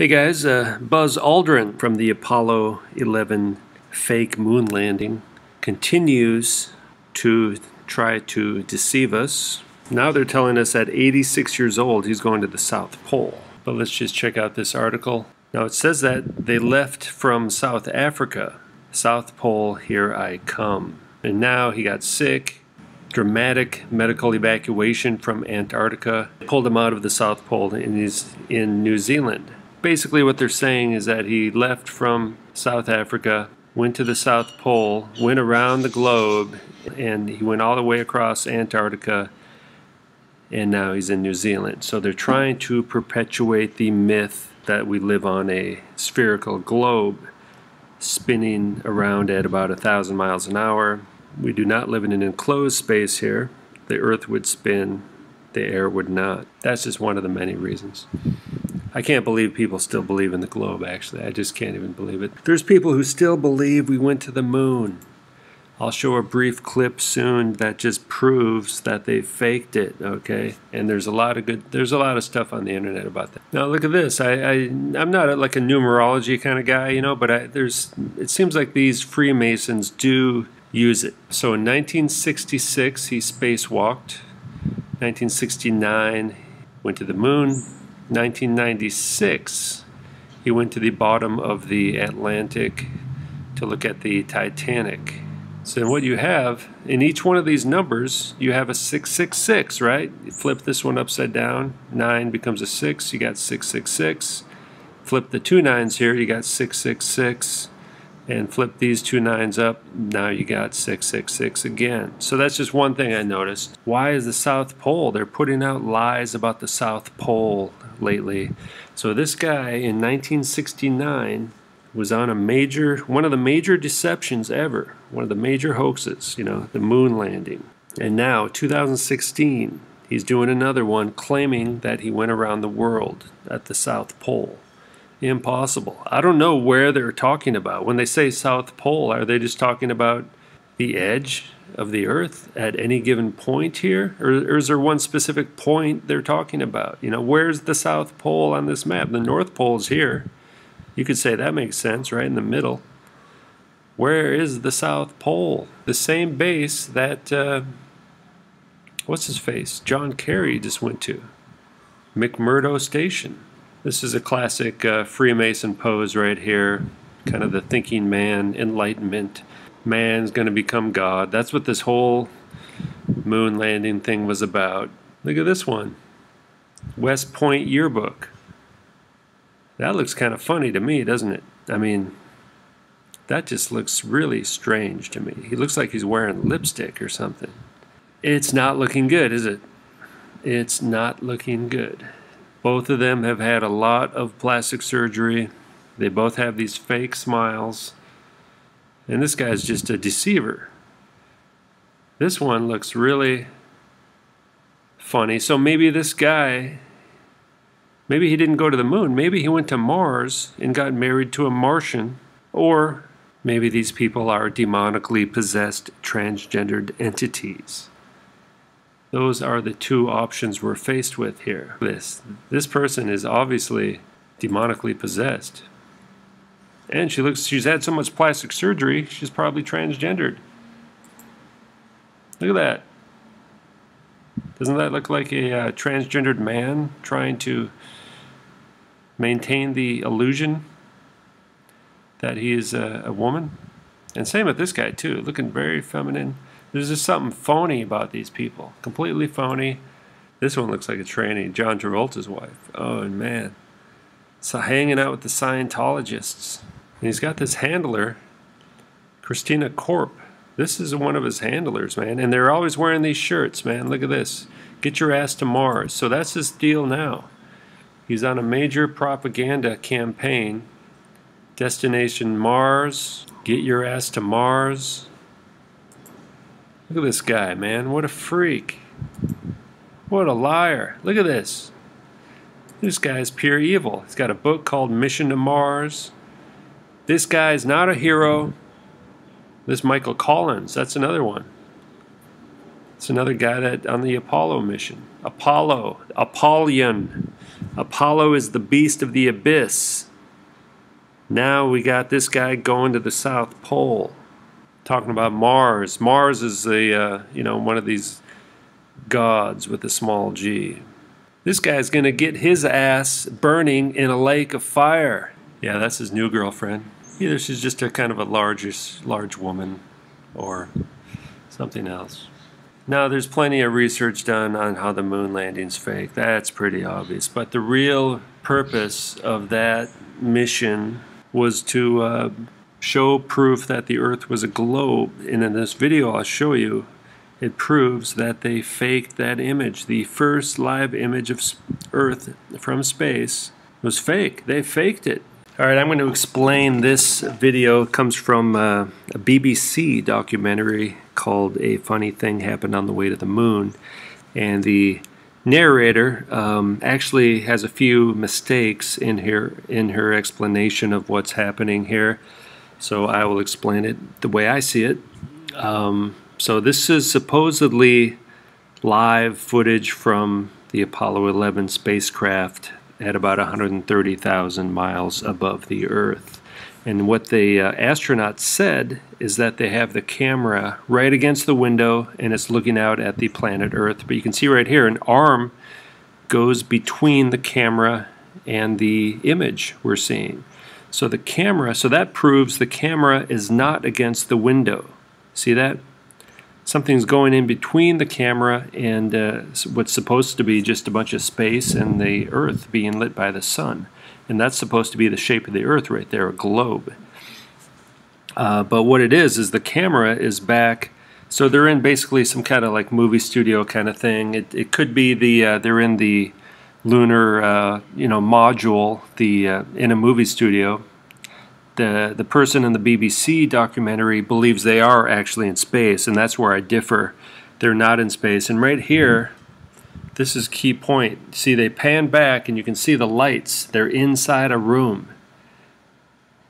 Hey guys, Buzz Aldrin from the Apollo 11 fake moon landing continues to try to deceive us. Now they're telling us at 86 years old he's going to the South Pole. But let's just check out this article. Now it says that they left from South Africa. South Pole, here I come. And now he got sick. Dramatic medical evacuation from Antarctica. Pulled him out of the South Pole and he's in New Zealand. Basically what they're saying is that he left from South Africa, went to the South Pole, went around the globe, and he went all the way across Antarctica, and now he's in New Zealand. So they're trying to perpetuate the myth that we live on a spherical globe spinning around at about 1,000 miles an hour. We do not live in an enclosed space here. The Earth would spin, the air would not. That's just one of the many reasons. I can't believe people still believe in the globe, actually. I just can't even believe it. There's people who still believe we went to the moon. I'll show a brief clip soon that just proves that they faked it, okay? And there's a lot of stuff on the internet about that. Now look at this. I'm not like a numerology kind of guy, you know, but it seems like these Freemasons do use it. So in 1966, he spacewalked. 1969, went to the moon. 1996, he went to the bottom of the Atlantic to look at the Titanic. So what you have, in each one of these numbers, you have a 666, right? You flip this one upside down, 9 becomes a 6, you got 666. Flip the 2 9s here, you got 666. And flip these 2 9s up, now you got 666 again. So that's just one thing I noticed. Why is the South Pole? They're putting out lies about the South Pole lately. So this guy in 1969 was on one of the major deceptions ever, one of the major hoaxes, you know, the moon landing. And now, 2016, he's doing another one claiming that he went around the world at the South Pole. Impossible. I don't know where they're talking about. When they say South Pole, are they just talking about the edge of the Earth at any given point here? Or is there one specific point they're talking about? You know, where's the South Pole on this map? The North Pole is here. You could say that makes sense, right in the middle. Where is the South Pole? The same base that, what's his face? John Kerry just went to. McMurdo Station. This is a classic Freemason pose right here, kind of the thinking man, enlightenment. Man's going to become God. That's what this whole moon landing thing was about. Look at this one. West Point yearbook. That looks kind of funny to me, doesn't it? I mean, that just looks really strange to me. He looks like he's wearing lipstick or something. It's not looking good, is it? It's not looking good. Both of them have had a lot of plastic surgery. They both have these fake smiles. And this guy's just a deceiver. This one looks really funny. So maybe this guy, maybe he didn't go to the moon. Maybe he went to Mars and got married to a Martian. Or maybe these people are demonically possessed transgendered entities. Those are the two options we're faced with here. This person is obviously demonically possessed. And she's had so much plastic surgery, she's probably transgendered. Look at that. Doesn't that look like a transgendered man trying to maintain the illusion that he is a woman? And same with this guy too, looking very feminine. There's just something phony about these people. Completely phony. This one looks like a tranny. John Travolta's wife. Oh, man. So hanging out with the Scientologists. And he's got this handler, Christina Korp. This is one of his handlers, man. And they're always wearing these shirts, man. Look at this. Get your ass to Mars. So that's his deal now. He's on a major propaganda campaign. Destination Mars. Get your ass to Mars. Look at this guy, man. What a freak. What a liar. Look at this. This guy's pure evil. He's got a book called Mission to Mars. This guy's not a hero. This Michael Collins, that's another one. It's another guy that on the Apollo mission. Apollyon. Apollo is the beast of the abyss. Now we got this guy going to the South Pole. Talking about Mars. Mars is a one of these gods with a small g. This guy's gonna get his ass burning in a lake of fire. Yeah, that's his new girlfriend. Either she's just a kind of a large woman, or something else. Now, there's plenty of research done on how the moon landing's fake. That's pretty obvious. But the real purpose of that mission was to show proof that the Earth was a globe. And in this video I'll show you, it proves that they faked that image. The first live image of Earth from space was fake. They faked it. Alright, I'm going to explain this video. It comes from a BBC documentary called A Funny Thing Happened on the Way to the Moon. And the narrator actually has a few mistakes in her explanation of what's happening here. So I will explain it the way I see it. So this is supposedly live footage from the Apollo 11 spacecraft at about 130,000 miles above the Earth. And what the astronauts said is that they have the camera right against the window and it's looking out at the planet Earth. But you can see right here an arm goes between the camera and the image we're seeing. So the camera, so that proves the camera is not against the window. See that? Something's going in between the camera and what's supposed to be just a bunch of space and the Earth being lit by the sun. And that's supposed to be the shape of the Earth right there, a globe. But what it is the camera is back. So they're in basically some kind of like movie studio kind of thing. It could be they're in the lunar module, in a movie studio. The person in the BBC documentary believes they are actually in space, and that's where I differ. They're not in space. And right here, this is key point. See, they pan back and you can see the lights. They're inside a room.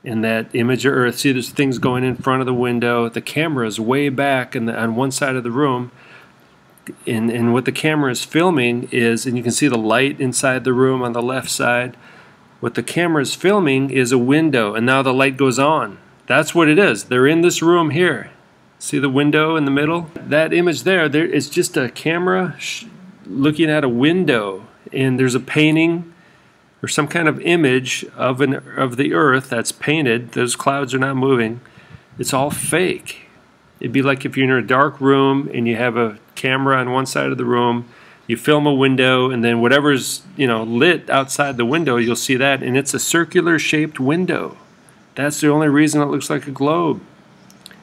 In that image of Earth, see there's things going in front of the window. The camera is way back on one side of the room. And what the camera is filming is, and you can see the light inside the room on the left side. What the camera is filming is a window, and now the light goes on. That's what it is. They're in this room here. See the window in the middle? That image there is just a camera looking at a window, and there's a painting or some kind of image of the Earth that's painted. Those clouds are not moving. It's all fake. It'd be like if you're in a dark room and you have a camera on one side of the room. You film a window, and then whatever's lit outside the window, you'll see that, and it's a circular shaped window. That's the only reason it looks like a globe.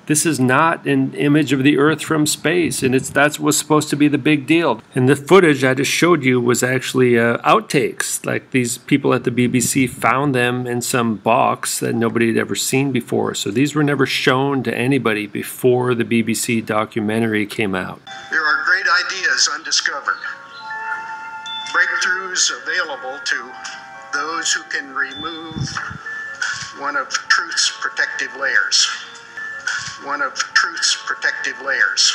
This is not an image of the Earth from space, and that's what's supposed to be the big deal. And the footage I just showed you was actually outtakes. Like these people at the BBC found them in some box that nobody had ever seen before. So these were never shown to anybody before the BBC documentary came out. There are great ideas undiscovered. Breakthroughs available to those who can remove one of truth's protective layers. One of truth's protective layers.